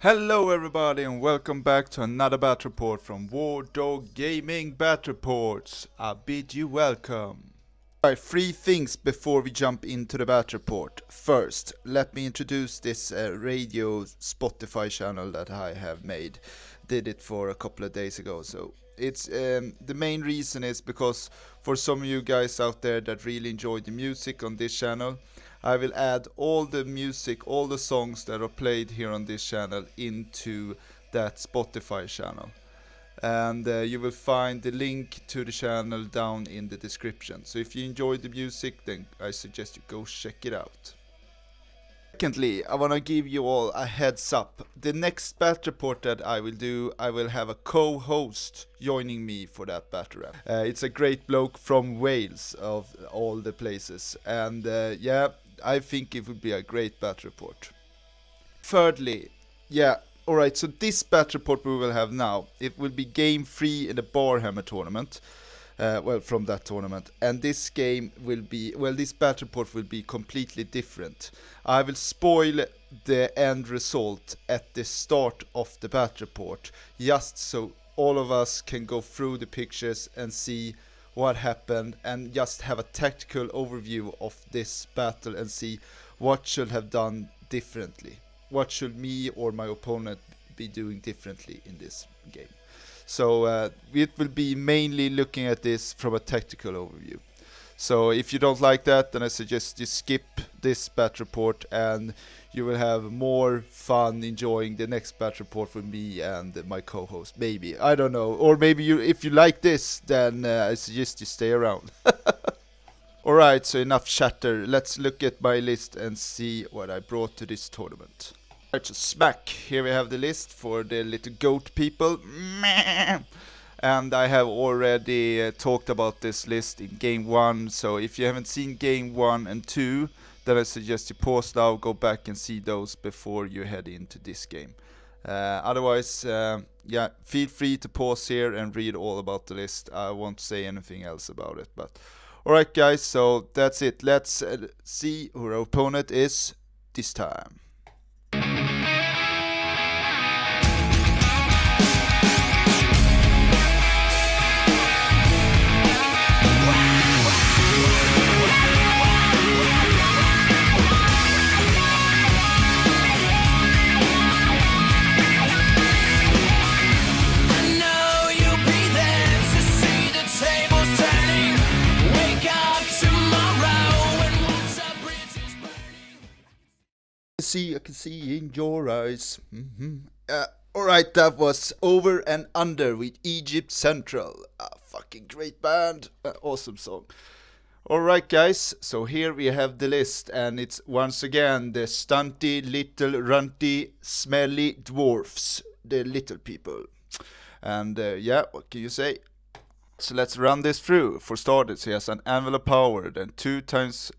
Hello everybody and welcome back to another Bat Report from War Dog Gaming Bat Reports. I bid you welcome. Alright, three things before we jump into the Bat Report. First, let me introduce this radio Spotify channel that I have made. Did it for a couple of days ago. So it's the main reason is because for some of you guys out there that really enjoy the music on this channel, I will add all the music, all the songs that are played here on this channel into that Spotify channel. And you will find the link to the channel down in the description. So if you enjoy the music, then I suggest you go check it out. Secondly, I want to give you all a heads up. The next Bat Report that I will do, I will have a co-host joining me for that Bat Report. It's a great bloke from Wales, of all the places. And yeah, I think it would be a great Bat Report. Thirdly, alright, so this Bat Report we will have now, it will be game 3 in the Barhammer tournament. From that tournament. And this game will be, this Bat Report will be completely different. I will spoil the end result at the start of the Bat Report, just so all of us can go through the pictures and see what happened and just have a tactical overview of this battle and see what should have done differently. What should me or my opponent be doing differently in this game. So it will be mainly looking at this from a tactical overview. So if you don't like that, then I suggest you skip this Bat Report and you will have more fun enjoying the next Bat Report with me and my co-host. Maybe, I don't know. Or maybe if you like this, then I suggest you stay around. Alright, so enough chatter. Let's look at my list and see what I brought to this tournament. So smack, here we have the list for the little goat people. And I have already talked about this list in game 1, so if you haven't seen game 1 and 2, then I suggest you pause now, go back and see those before you head into this game. Otherwise, feel free to pause here and read all about the list. I won't say anything else about it, but alright guys, so that's it. Let's see who our opponent is this time. I can see in your eyes. Alright, that was Over and Under with Egypt Central. Fucking great band. Awesome song. Alright guys, so here we have the list, and it's once again the stunty, little, runty, smelly dwarfs. The little people. And what can you say? So let's run this through. For starters, he has an Anvil of Power, then 2 times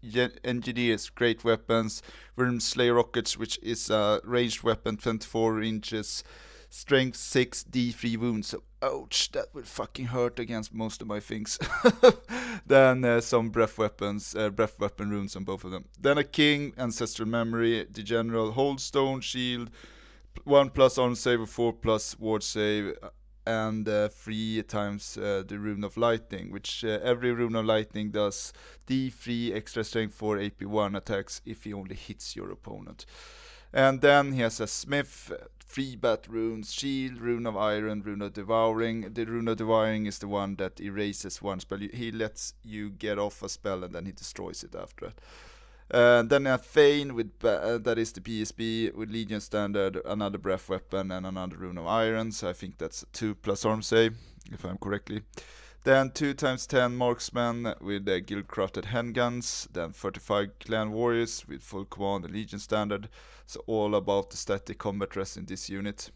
Engineers, Great Weapons, Worm Slayer Rockets, which is a ranged weapon, 24 inches, Strength 6, D3 wounds. So, ouch, that will fucking hurt against most of my things. Then some breath weapon runes on both of them. Then a King, Ancestral Memory, the General, Hold Stone, Shield, 1+ arm save, 4+ ward save, and 3 times the Rune of Lightning, which every Rune of Lightning does D3 extra strength for AP1 attacks if he only hits your opponent. And then he has a Smith, 3 bat runes, Shield, Rune of Iron, Rune of Devouring. The Rune of Devouring is the one that erases one spell. He lets you get off a spell and then he destroys it after that. Then a Thane with that is the PSB with Legion Standard, another breath weapon and another Rune of Iron, so I think that's a 2+ arm save, if I'm correctly. Then 2 times 10 Marksman with Guild Crafted Handguns, then 35 Clan Warriors with full command and Legion Standard, so all about the static combat rest in this unit.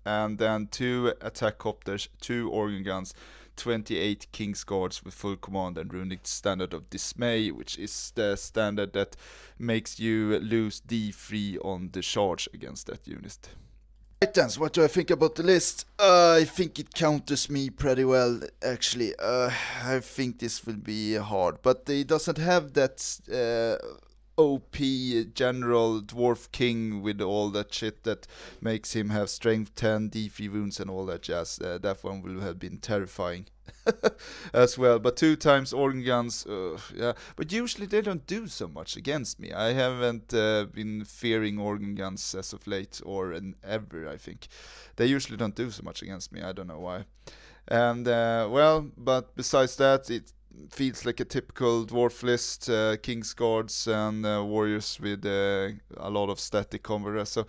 And then 2 Attack Copters, 2 Organ Guns, 28 King's Guards with full command and runic Standard of Dismay, which is the standard that makes you lose D3 on the charge against that unit. Right then, so what do I think about the list? I think it counters me pretty well, actually. I think this will be hard, but it doesn't have that OP general dwarf king with all that shit that makes him have strength 10, D3 wounds and all that jazz. That one will have been terrifying as well. But 2 times organ guns, yeah. But usually they don't do so much against me. I haven't been fearing organ guns as of late, or ever, I think. They usually don't do so much against me. I don't know why. And well, but besides that, it feels like a typical dwarf list, king's guards and warriors with a lot of static combat. So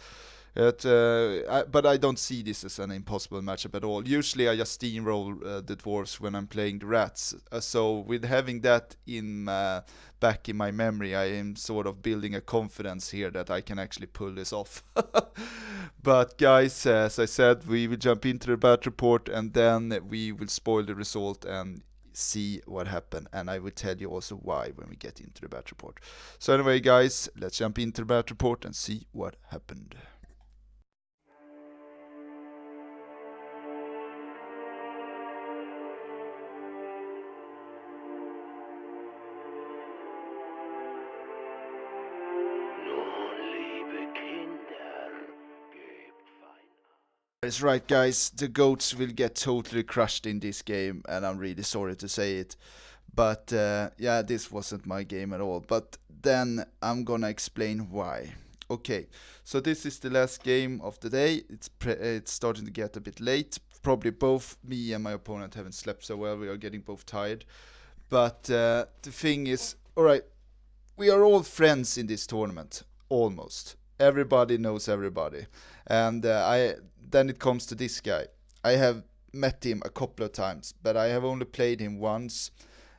but I don't see this as an impossible matchup at all. Usually I just steamroll the dwarves when I'm playing the rats. So with having that in back in my memory, I am sort of building a confidence here that I can actually pull this off. But guys, as I said, we will jump into the battle report and then we will spoil the result and see what happened, and I will tell you also why when we get into the battle report. So anyway guys, let's jump into the battle report and see what happened. That's right guys, the goats will get totally crushed in this game, and I'm really sorry to say it. But yeah, this wasn't my game at all. But then I'm gonna explain why. Okay, so this is the last game of the day. It's starting to get a bit late. Probably both me and my opponent haven't slept so well. We are getting both tired. But the thing is, alright, we are all friends in this tournament. Almost. Everybody knows everybody. And then it comes to this guy. I have met him a couple of times, but I have only played him once.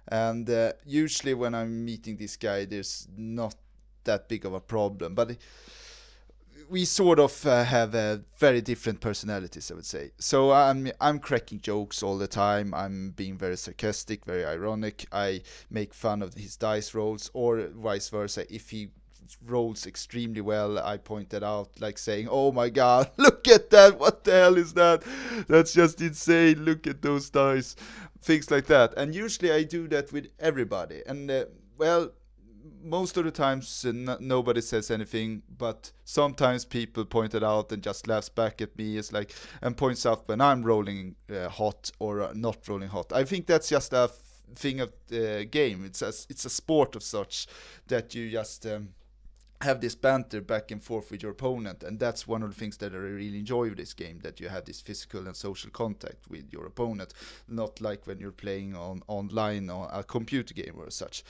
And usually when I'm meeting this guy, there's not that big of a problem. But we sort of have very different personalities, I would say. So I'm cracking jokes all the time. I'm being very sarcastic, very ironic. I make fun of his dice rolls, or vice versa. If he rolls extremely well, I pointed out, like saying, oh my god, look at that, what the hell is that, that's just insane, look at those dice, things like that. And usually I do that with everybody, and well, most of the times nobody says anything, but sometimes people point it out and just laughs back at me, is like, and points out when I'm rolling hot or not rolling hot. I think that's just a thing of the game. It's a sport of such that you just have this banter back and forth with your opponent, and that's one of the things that I really enjoy with this game, that you have this physical and social contact with your opponent, not like when you're playing online or a computer game or such.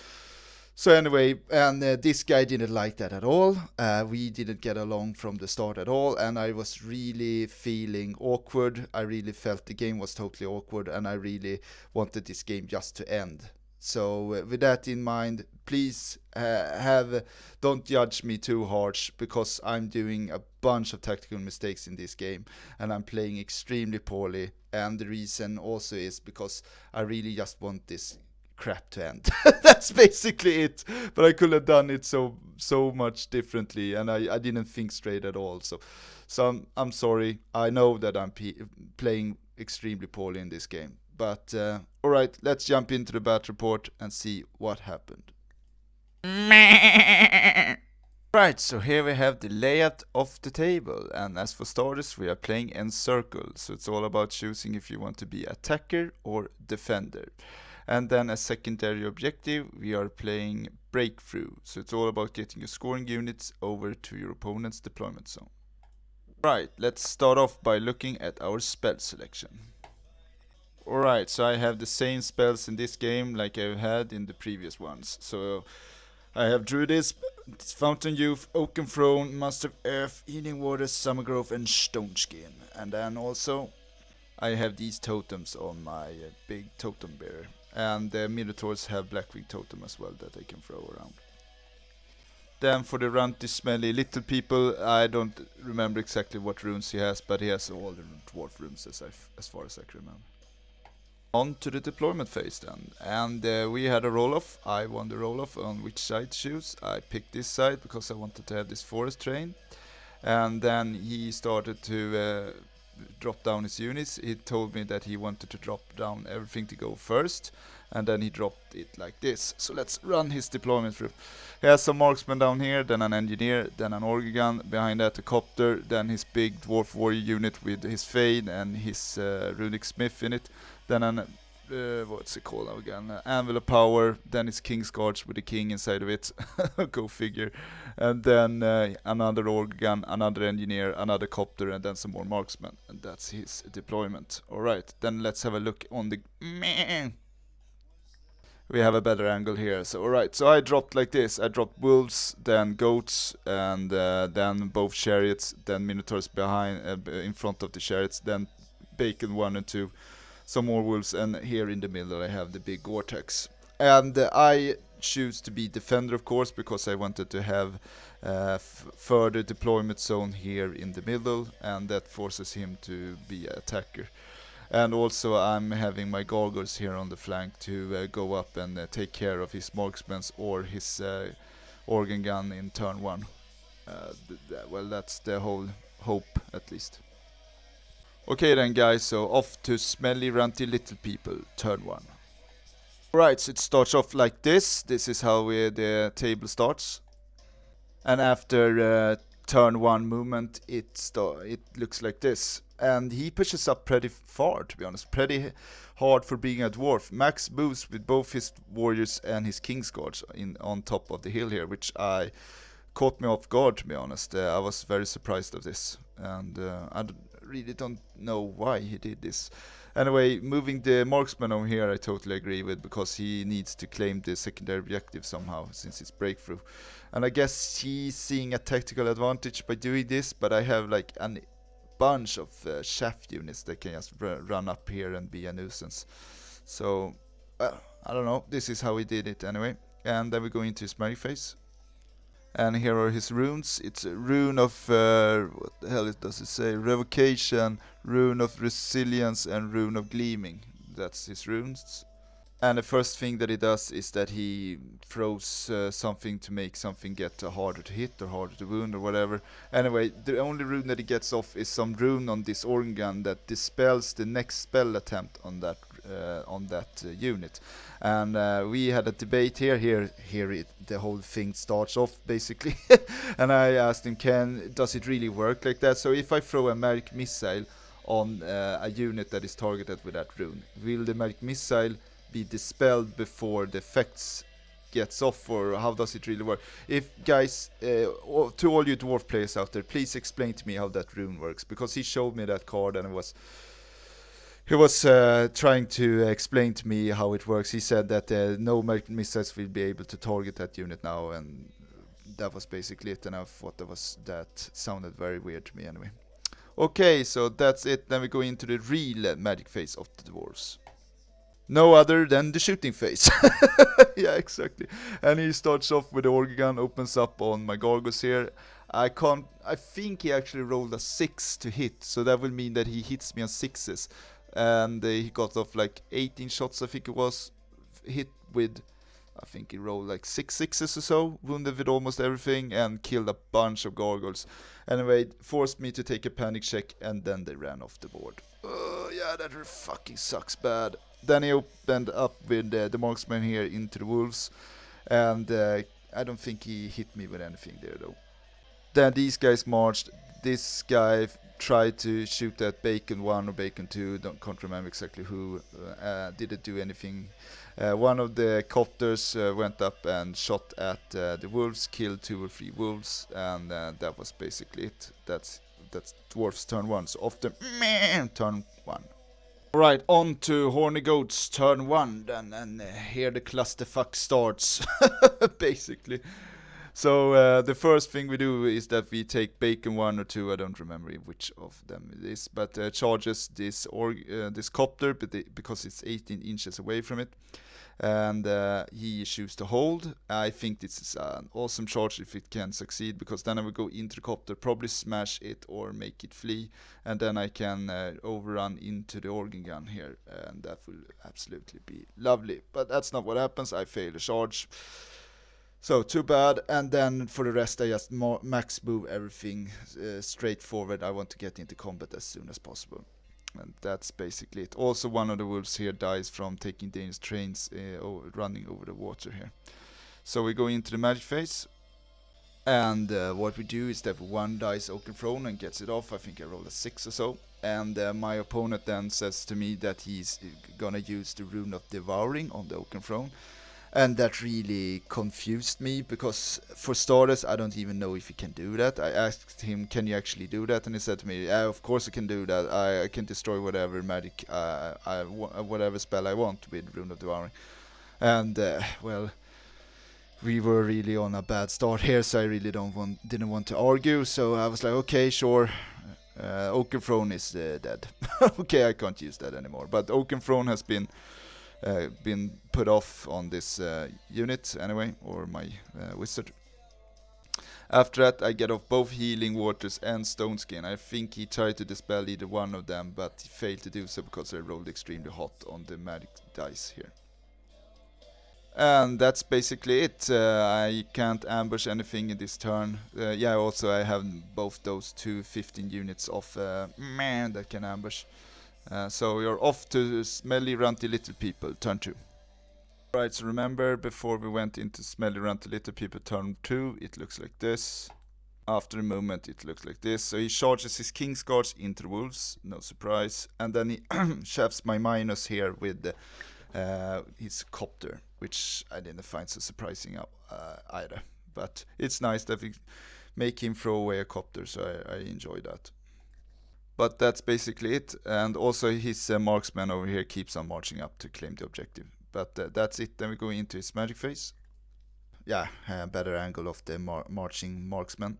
So anyway, and this guy didn't like that at all. We didn't get along from the start at all, and I was really feeling awkward. I really felt the game was totally awkward, and I really wanted this game just to end. So with that in mind, please don't judge me too harsh, because I'm doing a bunch of tactical mistakes in this game and I'm playing extremely poorly, and the reason also is because I really just want this crap to end. That's basically it. But I could have done it so much differently, and I didn't think straight at all. So I'm sorry. I know that I'm playing extremely poorly in this game. But alright, let's jump into the battle report and see what happened. Right, so here we have the layout of the table, and as for starters we are playing in circle, so it's all about choosing if you want to be attacker or defender. And then as secondary objective we are playing breakthrough, so it's all about getting your scoring units over to your opponent's deployment zone. Right, let's start off by looking at our spell selection. Alright, so I have the same spells in this game like I've had in the previous ones. So I have Druidism, Fountain Youth, Oaken Throne, Master of Earth, Healing Waters, Summer Growth and Stone Skin. And then also I have these totems on my big totem bearer. And the Minotaurs have Blackwing Totem as well that I can throw around. Then for the runty, smelly little people, I don't remember exactly what runes he has, but he has all the dwarf runes as far as I can remember. On to the deployment phase then, and we had a roll-off. I won the roll-off on which side to choose. I picked this side because I wanted to have this forest terrain, and then he started to drop down his units. He told me that he wanted to drop down everything to go first, and then he dropped it like this. So let's run his deployment through. He has some marksmen down here, then an engineer, then an organ gun, behind that a copter, then his big dwarf warrior unit with his Fade and his runic smith in it, then an what's it called now again? Anvil of Power, then his King's Guards with the king inside of it, go figure, and then another organ gun, another engineer, another copter, and then some more marksmen, and that's his deployment. Alright, then let's have a look on the... We have a better angle here. So alright, so I dropped like this. I dropped wolves, then goats, and then both chariots, then minotaurs behind, in front of the chariots, then bacon 1 and 2, some more wolves, and here in the middle I have the big Gore-Tex. And I choose to be defender, of course, because I wanted to have further deployment zone here in the middle, and that forces him to be an attacker. And also I'm having my gargoyles here on the flank to go up and take care of his marksmen or his organ gun in turn 1. Well, that's the whole hope, at least. Okay then guys, so off to smelly ranty little people, turn 1. Alright, so it starts off like this. This is how the table starts. And after turn 1 movement, it looks like this. And he pushes up pretty far, to be honest. Pretty hard for being a dwarf. Max boost with both his warriors and his King's Guards on top of the hill here, which caught me off guard, to be honest. I was very surprised of this. And I really don't know why he did this. Anyway, moving the marksman over here I totally agree with, because he needs to claim the secondary objective somehow, since it's breakthrough. And I guess he's seeing a tactical advantage by doing this, but I have like a bunch of shaft units that can just run up here and be a nuisance. So, I don't know, this is how he did it anyway. And then we go into his magic phase. And here are his runes. It's a rune of, what the hell does it say? Revocation, rune of resilience, and rune of gleaming. That's his runes. And the first thing that he does is that he throws something to make something get harder to hit or harder to wound or whatever. Anyway, the only rune that he gets off is some rune on this organ gun that dispels the next spell attempt on that unit. And we had a debate here. The whole thing starts off basically. And I asked him, does it really work like that? So if I throw a magic missile on a unit that is targeted with that rune, will the magic missile be dispelled before the effects gets off, or how does it really work? If guys, to all you dwarf players out there, please explain to me how that rune works, because he showed me that card and he was trying to explain to me how it works. He said that no missiles will be able to target that unit now, and that was basically it, and I thought that sounded very weird to me anyway. Okay, so that's it. Then we go into the real magic phase of the dwarves. No other than the shooting phase. Yeah, exactly. And he starts off with the organ gun, opens up on my gargoyles here. I think he actually rolled a 6 to hit, so that will mean that he hits me on 6s. And he got off like 18 shots, I think it was. Hit with, I think he rolled like 6 6s or so, wounded with almost everything, and killed a bunch of gargoyles. Anyway, forced me to take a panic check, and then they ran off the board. Yeah, that fucking sucks bad. Then he opened up with the marksman here into the wolves, and I don't think he hit me with anything there though. Then these guys marched. This guy tried to shoot at Bacon 1 or Bacon 2, can't remember exactly who, didn't do anything. One of the copters went up and shot at the wolves, killed 2 or 3 wolves, and that was basically it. That's dwarf's turn 1, so off the turn 1. Alright, on to Horny Goats, turn 1 then, and here the clusterfuck starts, basically. So the first thing we do is that we take Bacon 1 or 2, I don't remember which of them it is, but charges this copter because it's 18 inches away from it. And he chooses to hold. I think this is an awesome charge if it can succeed, because then I will go into the copter, probably smash it or make it flee, and then I can overrun into the organ gun here, and that will absolutely be lovely. But that's not what happens. I fail the charge. So too bad, and then for the rest I just max move everything straight forward. I want to get into combat as soon as possible. And that's basically it. Also one of the wolves here dies from taking dangerous trains running over the water here. So we go into the magic phase. And what we do is that one dice Oaken Throne and gets it off. I think I rolled a 6 or so. And my opponent then says to me that he's gonna use the Rune of Devouring on the Oaken Throne. And that really confused me, because for starters I don't even know if he can do that. I asked him, can you actually do that? And he said to me, yeah, of course I can do that. I can destroy whatever magic, whatever spell I want with Rune of Devouring. And well, we were really on a bad start here, so I really didn't want to argue. So I was like, okay, sure. Oaken Throne is dead. Okay, I can't use that anymore. But Oaken Throne has been put off on this unit anyway, or my wizard. After that I get off both Healing Waters and Stone Skin. I think he tried to dispel either one of them, but he failed to do so because I rolled extremely hot on the magic dice here. And that's basically it. I can't ambush anything in this turn. Yeah, also I have both those two 15 units of man that can ambush. So you're off to Smelly Runty Little People, turn 2. Right, so remember before we went into Smelly Runty Little People turn 2, it looks like this. After the movement it looks like this. So he charges his King's Guards into the wolves, no surprise. And then he shafts my minus here with his copter, which I didn't find so surprising either. But it's nice that we make him throw away a copter, so I enjoy that. But that's basically it, and also his marksman over here keeps on marching up to claim the objective. But that's it, then we go into his magic phase. Yeah, better angle of the marching marksman.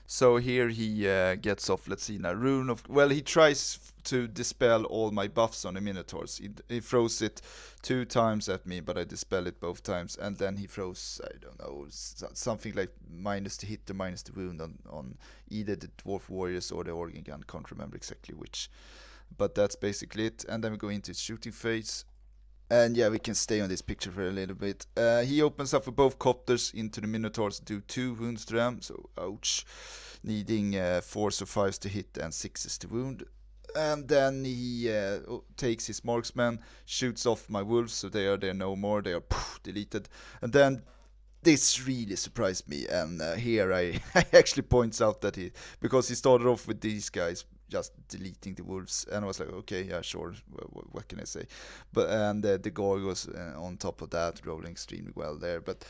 So here he gets off, let's see now, Rune of... Well, he tries to dispel all my buffs on the Minotaurs. He throws it 2 times at me, but I dispel it both times. And then he throws, I don't know, something like minus the hit or minus the wound on either the Dwarf Warriors or the Organ Gun. Can't remember exactly which. But that's basically it. And then we go into his shooting phase. And yeah, we can stay on this picture for a little bit. He opens up with both copters into the Minotaurs, do 2 wounds to them, so ouch. Needing 4s or 5s to hit and 6s to wound. And then he takes his marksman, shoots off my wolves, so they are there no more, they are deleted. And then this really surprised me, and here I actually points out that because he started off with these guys just deleting the wolves, and I was like, okay, yeah, sure, what can I say? But and the Gorgos on top of that, rolling extremely well there, but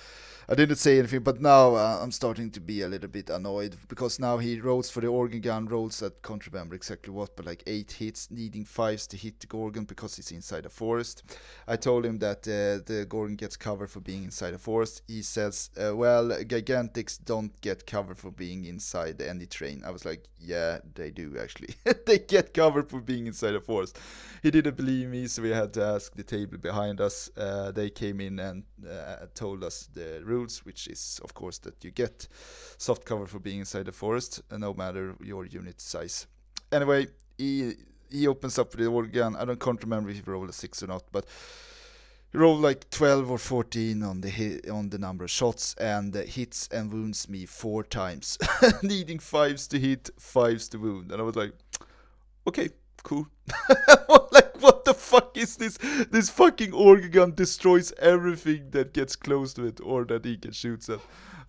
I didn't say anything. But now I'm starting to be a little bit annoyed, because now he rolls for the Organ Gun, rolls at, can't remember exactly what, but like 8 hits, needing 5s to hit the Gorgon because he's inside a forest. I told him that the Gorgon gets cover for being inside a forest. He says, well, Gigantics don't get cover for being inside any train. I was like, yeah, they do actually. They get cover for being inside a forest. He didn't believe me, so we had to ask the table behind us. They came in and told us the rules, which is of course that you get soft cover for being inside the forest, no matter your unit size. Anyway, he opens up with the organ. I can't remember if he rolled a 6 or not, but he rolled like 12 or 14 on the number of shots, and hits and wounds me 4 times, needing 5s to hit, 5s to wound. And I was like, okay, cool. Like, what the fuck is this? This fucking organ gun destroys everything that gets close to it or that he can shoot at.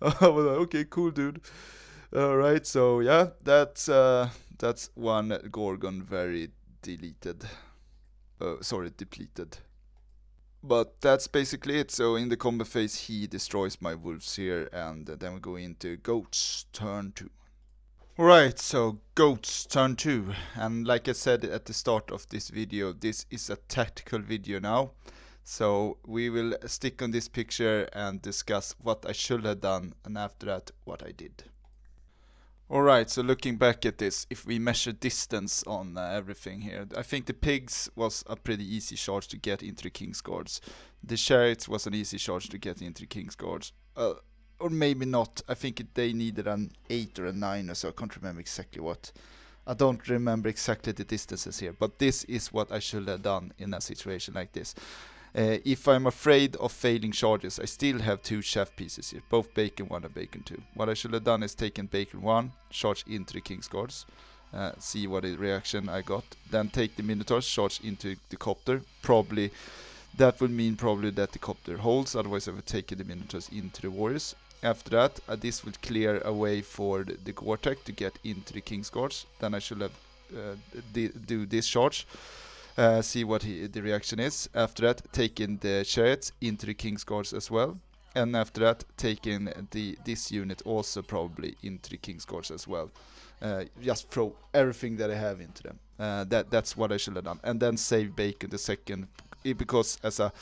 I was like, okay, cool, dude. Alright, so yeah, that's one Gorgon very depleted. But that's basically it. So in the combat phase he destroys my wolves here, and then we go into Goats turn 2. Alright, so Goats turn 2, and like I said at the start of this video, this is a tactical video now. So we will stick on this picture and discuss what I should have done, and after that what I did. Alright, so looking back at this, if we measure distance on everything here, I think the pigs was a pretty easy charge to get into the King's Guards. The chariots was an easy charge to get into the King's Guards. Or maybe not. I think they needed an 8 or a 9 or so. I can't remember exactly what. I don't remember exactly the distances here, but this is what I should have done in a situation like this. If I'm afraid of failing charges, I still have 2 shaft pieces here, both bacon 1 and bacon 2. What I should have done is taken bacon 1, charge into the King's Guards, see what reaction I got, then take the Minotaurs, charge into the Copter. Probably that would mean that the Copter holds, otherwise I would take the Minotaurs into the Warriors. After that, this would clear a way for the Gore-Tech to get into the King's Guards. Then I should have do this charge, see what the reaction is. After that, taking the Chariots into the King's Guards as well. And after that, taking this unit also probably into the King's Guards as well. Just throw everything that I have into them. That's what I should have done. And then save bacon the second, because as a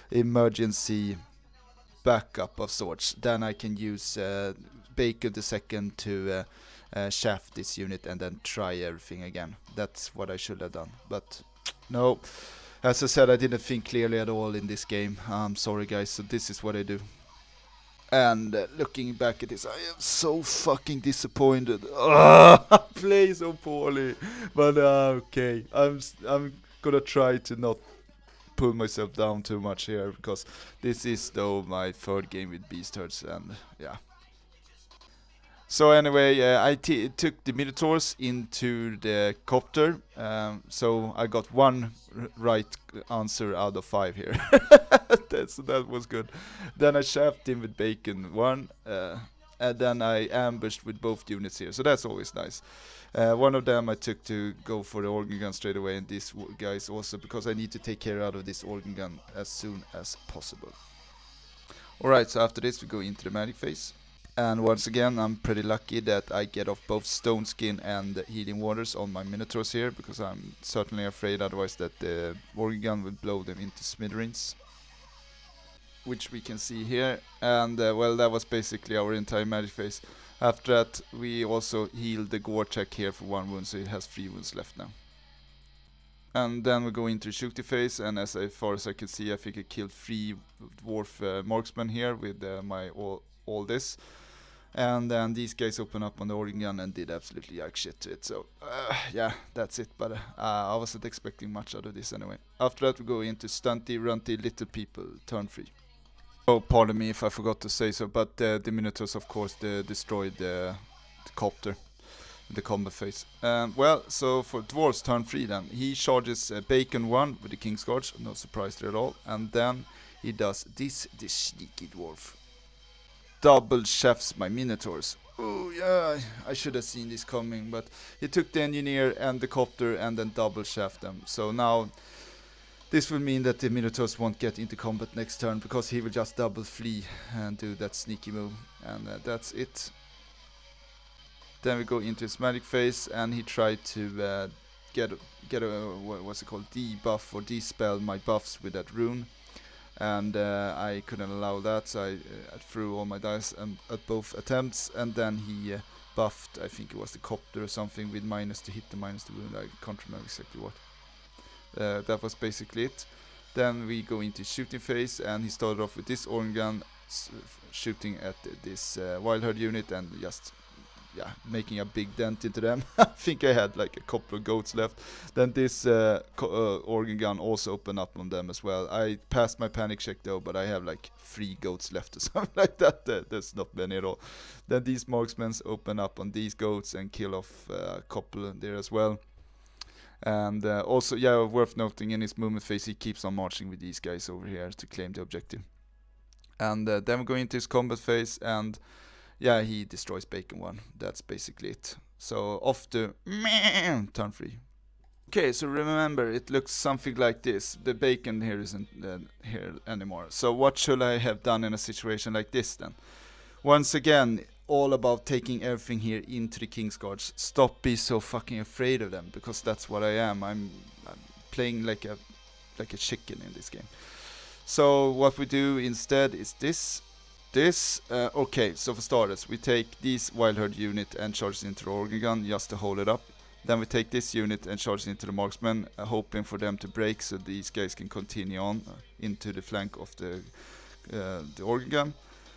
emergency backup of sorts, then I can use bacon the second to shaft this unit and then try everything again. That's what I should have done, but no, as I said, I didn't think clearly at all in this game. I'm sorry guys, so this is what I do. And looking back at this, I am so fucking disappointed. I play so poorly, but okay, I'm gonna try to not pull myself down too much here, because this is though my 3rd game with Beast Herds, and yeah. So anyway, I took the Minotaurs into the Copter, so I got 1 right answer out of 5 here. So that was good. Then I shafted him with bacon 1, and then I ambushed with both units here, so that's always nice. One of them I took to go for the organ gun straight away, and this guys also, because I need to take care out of this organ gun as soon as possible. Alright, so after this we go into the magic phase. And once again, I'm pretty lucky that I get off both Stone Skin and Healing Waters on my Minotaurs here, because I'm certainly afraid otherwise that the organ gun will blow them into smithereens, which we can see here. And well, that was basically our entire magic phase. After that, we also healed the Gore-Tech here for 1 wound, so it has 3 wounds left now. And then we go into the shooting phase, and as far as I can see, I think I killed 3 dwarf marksmen here with my all this. And then these guys open up on the organ gun and did absolutely jack shit to it. So yeah, that's it. But I wasn't expecting much out of this anyway. After that we go into stunty, runty, little people, turn 3. Oh, pardon me if I forgot to say so, but the Minotaurs of course destroyed the Copter, the combat phase. Well, so for Dwarves turn 3 then, he charges bacon 1 with the King's Guards, no surprise there at all. And then he does this sneaky dwarf. Double shafts my Minotaurs. Oh yeah, I should have seen this coming, but he took the Engineer and the Copter and then double shaft them. So now this will mean that the Minotaurs won't get into combat next turn, because he will just double flee and do that sneaky move, and that's it. Then we go into his magic phase, and he tried to get a what's it called, debuff or dispel my buffs with that rune. And I couldn't allow that, so I threw all my dice at both attempts, and then he buffed, I think it was the Copter or something, with minus to hit and minus to wound. I can't remember exactly what. That was basically it. Then we go into shooting phase, and he started off with this organ gun, shooting at this wild herd unit, and just making a big dent into them. I think I had like a couple of goats left. Then this organ gun also opened up on them as well. I passed my panic check though, but I have like 3 goats left or something like that. There's not many at all. Then these marksmen open up on these goats and kill off a couple there as well. And also, worth noting, in his movement phase he keeps on marching with these guys over here to claim the objective. And then we go into his combat phase, and he destroys bacon 1. That's basically it. So off to turn 3. Okay, so remember, it looks something like this. The bacon here isn't here anymore. So what should I have done in a situation like this then? Once again, all about taking everything here into the King's Guards. Stop being so fucking afraid of them, because that's what I am. I'm playing like a chicken in this game. So what we do instead is this. Okay, so for starters, we take this wild herd unit and charge it into the organ gun just to hold it up. Then we take this unit and charge it into the marksmen, hoping for them to break so these guys can continue on into the flank of the organ gun.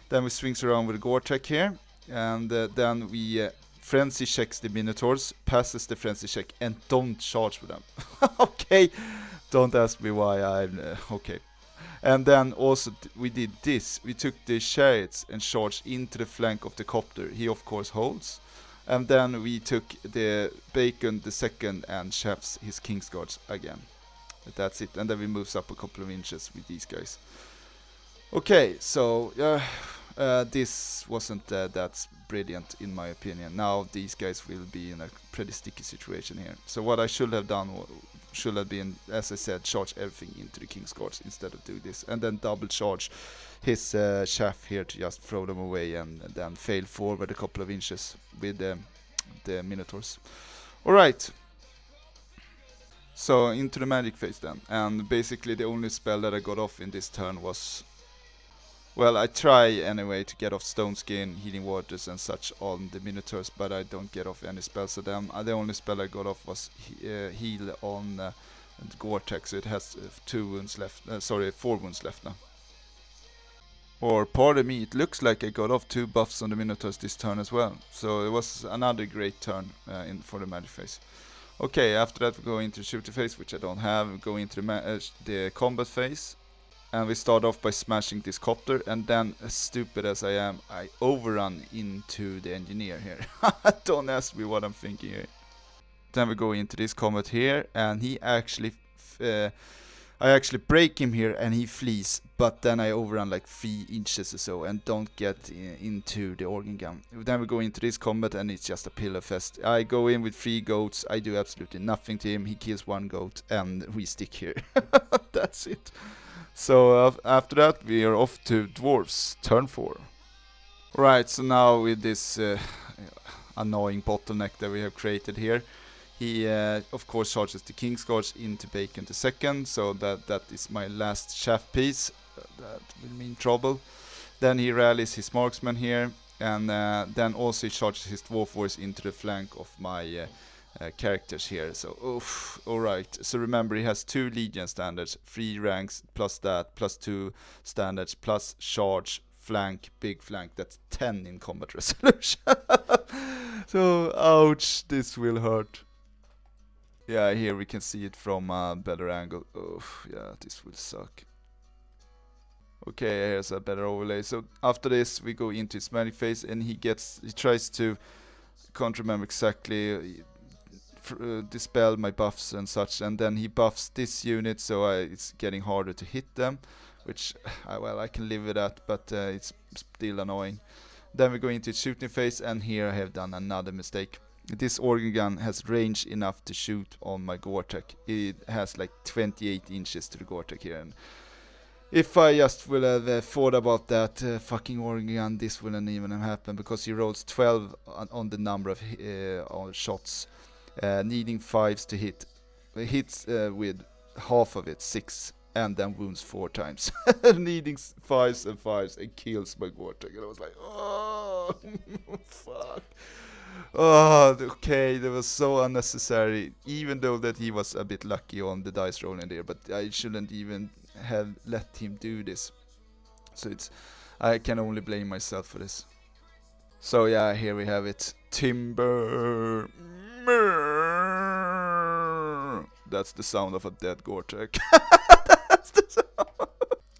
Then we swings around with the Gore-Tech here, and then we frenzy checks the Minotaurs, passes the frenzy check, and don't charge with them. Okay, don't ask me why. Okay. And then also we did this. We took the chariots and charged into the flank of the copter. He of course holds. And then we took the bacon the second and chefs his king's guards again. That's it. And then we moves up a couple of inches with these guys. Okay, so this wasn't that brilliant in my opinion. Now these guys will be in a pretty sticky situation here. So what I should have done should have been, as I said, charge everything into the king's guards instead of do this, and then double charge his chef here to just throw them away and then fail forward a couple of inches with the minotaurs. All right. So into the magic phase then, and basically the only spell that I got off in this turn was, well, I try anyway to get off Stone Skin, Healing Waters and such on the Minotaurs, but I don't get off any spells of them. The only spell I got off was Heal on Gore-Tex, so it has 4 wounds left now. Or pardon me, it looks like I got off 2 buffs on the Minotaurs this turn as well. So it was another great turn for the magic phase. Okay, after that we go into the shooter phase, which I don't have. We go into the combat phase. And we start off by smashing this copter, and then, as stupid as I am, I overrun into the engineer here. Don't ask me what I'm thinking here. Then we go into this combat here, and he actually, I actually break him here, and he flees. But then I overrun like 3 inches or so, and don't get into the organ gun. Then we go into this combat, and it's just a pillar fest. I go in with 3 goats. I do absolutely nothing to him. He kills 1 goat, and we stick here. That's it. So after that we are off to dwarves, turn 4. Right, so now with this annoying bottleneck that we have created here, he of course charges the king's guards into bacon the second, so that is my last shaft piece. That will mean trouble. Then he rallies his marksman here, and then also he charges his dwarf warriors into the flank of my characters here. So oof, alright, so remember he has 2 legion standards, 3 ranks plus that, plus 2 standards, plus charge, flank, big flank. That's 10 in combat resolution. So ouch, this will hurt. Yeah, here we can see it from a better angle. Oof, yeah, this will suck. Okay, here's a better overlay. So after this we go into his magic phase, and he tries to, can't remember exactly, dispel my buffs and such, and then he buffs this unit, so it's getting harder to hit them, which well, I can live with that, but it's still annoying. Then we go into shooting phase, and here I have done another mistake. This organ gun has range enough to shoot on my Gore-Tex. It has like 28 inches to the Gore-Tex here, and if I just will have thought about that fucking organ gun, this wouldn't even have happened, because he rolls 12 on the number of shots. Needing 5s to hit. Hits with half of it, 6, and then wounds 4 times. Needing 5s and 5s, and kills my Gore-Tex. And I was like, oh, fuck. Oh, okay, that was so unnecessary. Even though that he was a bit lucky on the dice rolling there, but I shouldn't even have let him do this. So I can only blame myself for this. So yeah, here we have it. Timber. That's the sound of a dead Gore-Tex. That's the sound.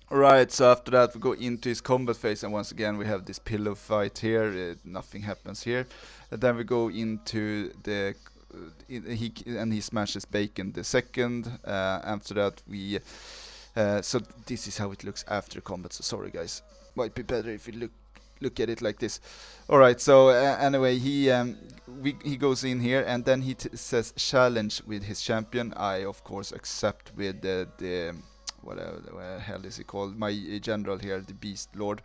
Right, so after that we go into his combat phase, and once again we have this pillow fight here. Nothing happens here. And then we go into the he smashes bacon the second. After that we so this is how it looks after combat. So sorry guys, might be better if you look at it like this. All right, so anyway, he goes in here, and then he says challenge with his champion. I of course accept with the whatever the hell is he called, my general here, the Beast Lord.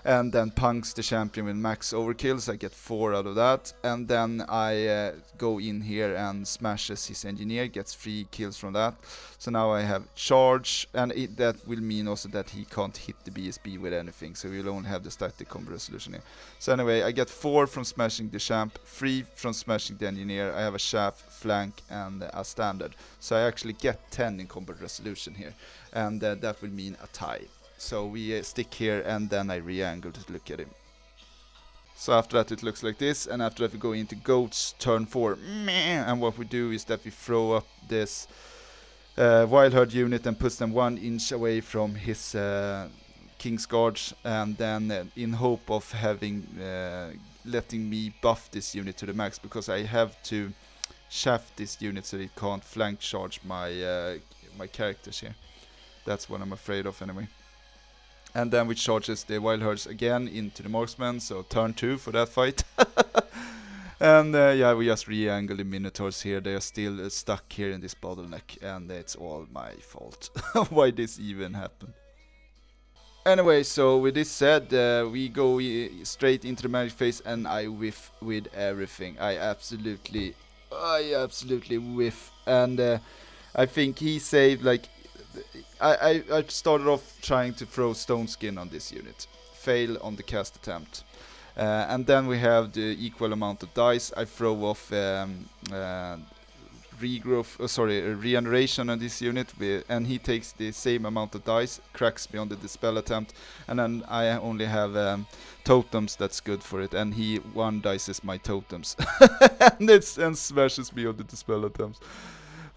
And then punks the champion with max overkills. I get 4 out of that, and then I go in here and smashes his engineer, gets 3 kills from that. So now I have charge, and that will mean also that he can't hit the BSB with anything, so we'll only have the static combo resolution here. So anyway, I get 4 from smashing the champ, 3 from smashing the engineer. I have a shaft, flank, and a standard, so I actually get 10 in combat resolution here, and that will mean a tie. So we stick here, and then I re-angle to look at him. So after that it looks like this, and after that we go into goats, turn 4. And what we do is that we throw up this Wild Herd unit and puts them 1 inch away from his King's Guards, and then in hope of having letting me buff this unit to the max, because I have to shaft this unit so it can't flank charge my my characters here. That's what I'm afraid of anyway. And then we charges the Wild Herds again into the marksman, so turn 2 for that fight. And yeah, we just re-angle the Minotaurs here. They are still stuck here in this bottleneck, and it's all my fault why this even happened. Anyway, so with this said, we go straight into the magic phase, and I whiff with everything. I absolutely whiff, and I think he saved like. I started off trying to throw Stone Skin on this unit, fail on the cast attempt, and then we have the equal amount of dice. I throw off regeneration on this unit, and he takes the same amount of dice, cracks me on the dispel attempt, and then I only have totems that's good for it, and he 1 dices my totems and smashes me on the dispel attempts.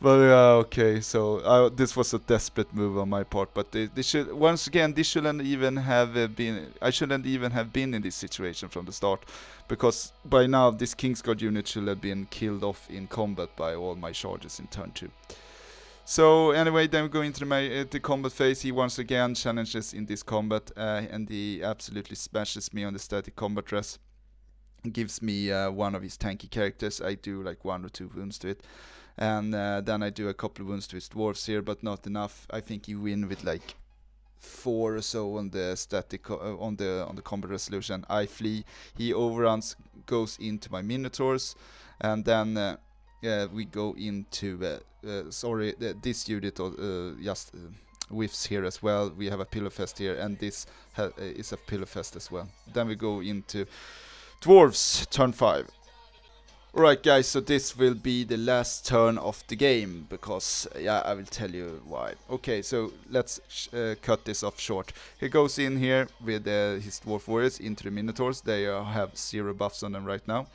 But okay, so this was a desperate move on my part, but they should, once again, this shouldn't even have been. I shouldn't even have been in this situation from the start, because by now this Kingsguard unit should have been killed off in combat by all my charges in turn 2. So anyway, then we go into the combat phase. He once again challenges in this combat, and he absolutely smashes me on the static combat res. Gives me 1 of his tanky characters. I do like 1 or 2 wounds to it. And then I do a couple of wounds to his dwarves here, but not enough. I think he win with like 4 or so on the static on the combat resolution. I flee. He overruns, goes into my Minotaurs, and then we go into this unit just whiffs here as well. We have a pillar fest here, and this is a pillar fest as well. Then we go into dwarves, turn 5. Alright guys, so this will be the last turn of the game, because, yeah, I will tell you why. Okay, so let's cut this off short. He goes in here with his Dwarf Warriors into the Minotaurs. They have 0 buffs on them right now.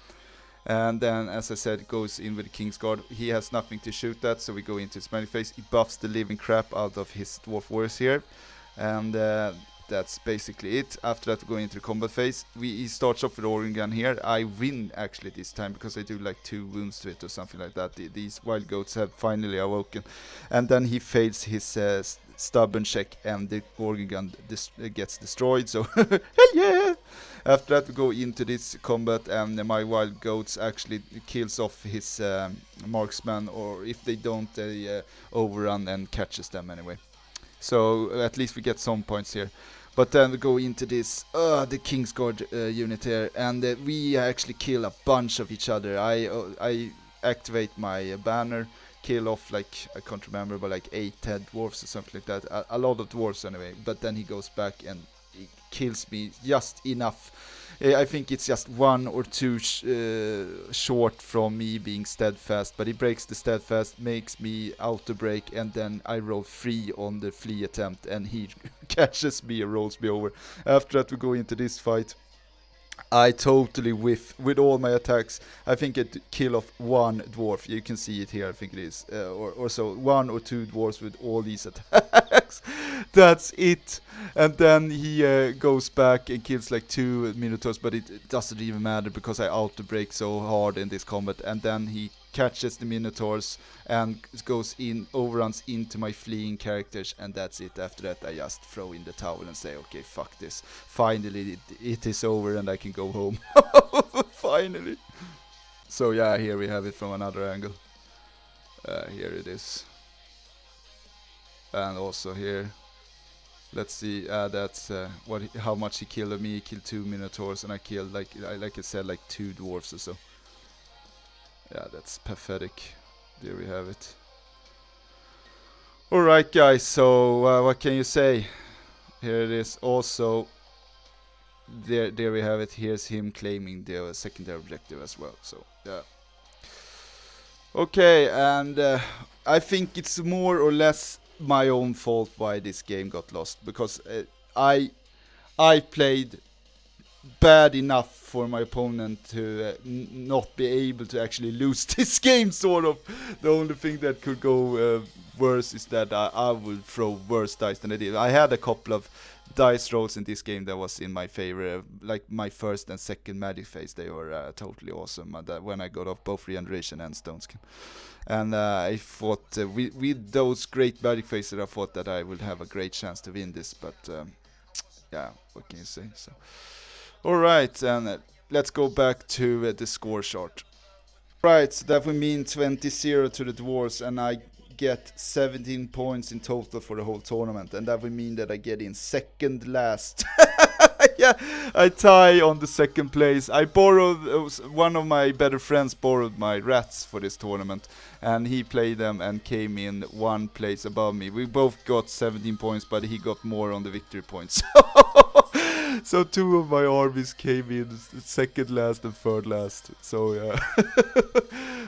And then, as I said, goes in with the King's Guard. He has nothing to shoot at, so we go into his magic phase. He buffs the living crap out of his Dwarf Warriors here. And that's basically it. After that, we go into the combat phase. He starts off with Organ Gun here. I win actually this time, because I do like 2 wounds to it or something like that. These wild goats have finally awoken. And then he fails his stubborn check, and the Organ Gun gets destroyed. So, hell yeah! After that, we go into this combat, and my wild goats actually kills off his marksman, or if they don't, they overrun and catches them anyway. So at least we get some points here. But then we go into this, the Kingsguard unit here, and we actually kill a bunch of each other. I activate my banner, kill off like, I can't remember, but like 8 dead dwarves or something like that. A lot of dwarves anyway, but then he goes back and he kills me just enough. I think it's just 1 or 2 short from me being steadfast, but he breaks the steadfast, makes me auto break, and then I roll 3 on the flee attempt, and he catches me and rolls me over. After that, we go into this fight. I totally whiff with all my attacks. I think I kill off 1 dwarf. You can see it here, I think it is. Or so, 1 or 2 dwarves with all these attacks. That's it. And then he goes back and kills like 2 Minotaurs, but it doesn't even matter, because I auto break so hard in this combat. And then he catches the Minotaurs and goes in, overruns into my fleeing characters, and that's it. After that, I just throw in the towel and say, okay, fuck this. Finally, it is over and I can go home. Finally. So yeah, here we have it from another angle. Here it is. And also here. Let's see, that's how much he killed of me. He killed 2 Minotaurs, and I killed, like I said, like 2 dwarfs or so. Yeah, that's pathetic. There we have it. Alright guys, so what can you say? Here it is. Also, there we have it. Here's him claiming the secondary objective as well. So, yeah. Okay, and I think it's more or less my own fault why this game got lost, because I played bad enough for my opponent to not be able to actually lose this game, sort of. The only thing that could go worse is that I would throw worse dice than I did. I had a couple of dice rolls in this game that was in my favor, like my first and second magic phase. They were totally awesome when I got off both regeneration and stone skin. And I thought with those great magic phases, I thought that I would have a great chance to win this, but yeah, what can you say? So, all right, and let's go back to the score chart. Right, so that would mean 20-0 to the dwarves, and I get 17 points in total for the whole tournament, and that would mean that I get in second last. Yeah, I tie on the second place. I borrowed, one of my better friends borrowed my rats for this tournament, and he played them and came in one place above me. We both got 17 points, but he got more on the victory points. So two of my armies came in second last and third last. So yeah,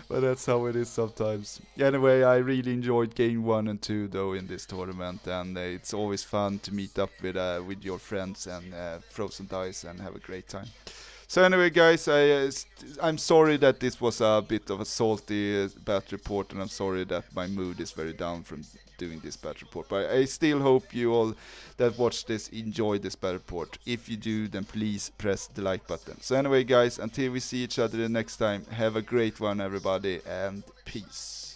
but that's how it is sometimes. Anyway, I really enjoyed game 1 and 2 though in this tournament, and it's always fun to meet up with your friends and throw some dice and have a great time. So anyway, guys, I'm sorry that this was a bit of a salty battle report, and I'm sorry that my mood is very down from doing this battle report. But I still hope you all that watch this enjoy this battle report. If you do, then please press the like button. So anyway, guys, until we see each other the next time, have a great one, everybody, and peace.